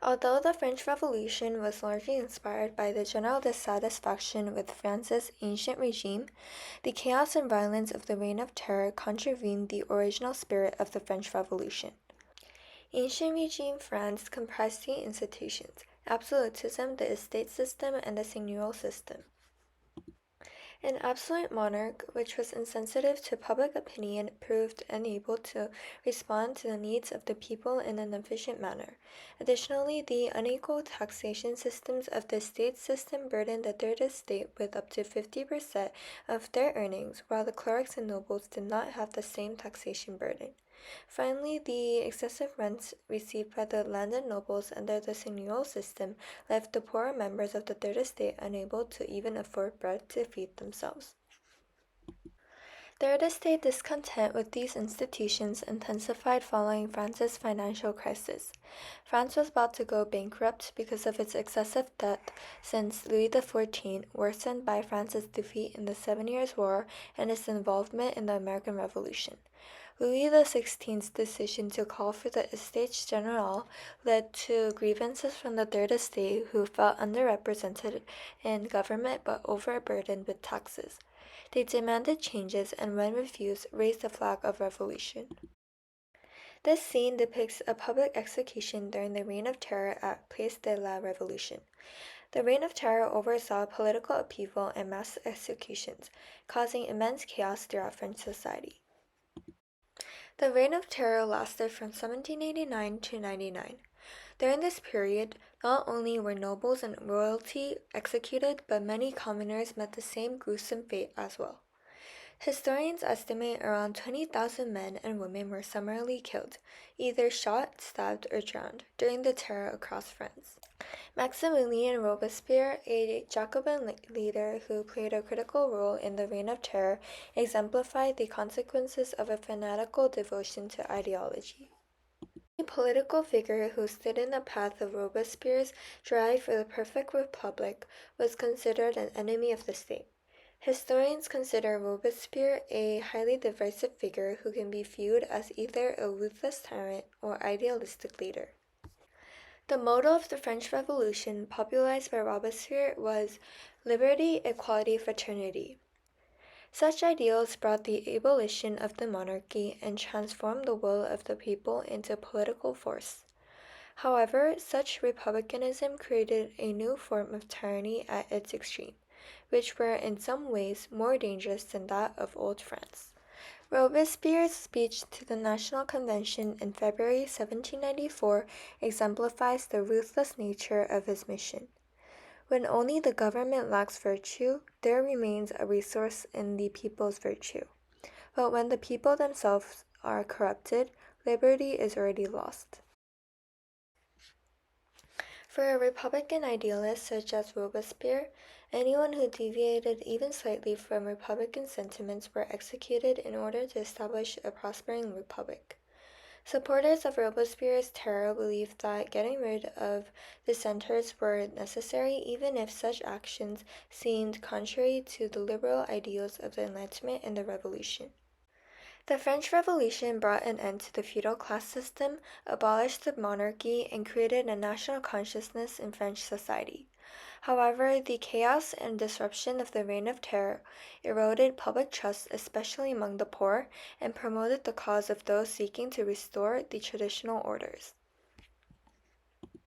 Although the French Revolution was largely inspired by the general dissatisfaction with France's ancient regime, the chaos and violence of the Reign of Terror contravened the original spirit of the French Revolution. Ancient regime France comprised three institutions: absolutism, the estate system, and the seigneurial system. An absolute monarch, which was insensitive to public opinion, proved unable to respond to the needs of the people in an efficient manner. Additionally, the unequal taxation systems of the state system burdened the third estate with up to 50% of their earnings, while the clerics and nobles did not have the same taxation burden. Finally, the excessive rents received by the landed nobles under the seigneurial system left the poorer members of the third estate unable to even afford bread to feed themselves. Third estate discontent with these institutions intensified following France's financial crisis. France was about to go bankrupt because of its excessive debt since Louis XIV, worsened by France's defeat in the 7 Years' War and its involvement in the American Revolution. Louis XVI's decision to call for the Estates General led to grievances from the Third Estate, who felt underrepresented in government but overburdened with taxes. They demanded changes and, when refused, raised the flag of revolution. This scene depicts a public execution during the Reign of Terror at Place de la Révolution. The Reign of Terror oversaw political upheaval and mass executions, causing immense chaos throughout French society. The Reign of Terror lasted from 1789 to 99. During this period, not only were nobles and royalty executed, but many commoners met the same gruesome fate as well. Historians estimate around 20,000 men and women were summarily killed, either shot, stabbed, or drowned, during the terror across France. Maximilien Robespierre, a Jacobin leader who played a critical role in the Reign of Terror, exemplified the consequences of a fanatical devotion to ideology. A political figure who stood in the path of Robespierre's drive for the perfect republic was considered an enemy of the state. Historians consider Robespierre a highly divisive figure who can be viewed as either a ruthless tyrant or idealistic leader. The motto of the French Revolution, popularized by Robespierre, was liberty, equality, fraternity. Such ideals brought the abolition of the monarchy and transformed the will of the people into political force. However, such republicanism created a new form of tyranny at its extreme, which were in some ways more dangerous than that of old France. Robespierre's speech to the National Convention in February 1794 exemplifies the ruthless nature of his mission. When only the government lacks virtue, there remains a resource in the people's virtue. But when the people themselves are corrupted, liberty is already lost. For a Republican idealist such as Robespierre, anyone who deviated even slightly from Republican sentiments were executed in order to establish a prospering republic. Supporters of Robespierre's terror believed that getting rid of dissenters were necessary even if such actions seemed contrary to the liberal ideals of the Enlightenment and the Revolution. The French Revolution brought an end to the feudal class system, abolished the monarchy, and created a national consciousness in French society. However, the chaos and disruption of the Reign of Terror eroded public trust, especially among the poor, and promoted the cause of those seeking to restore the traditional orders.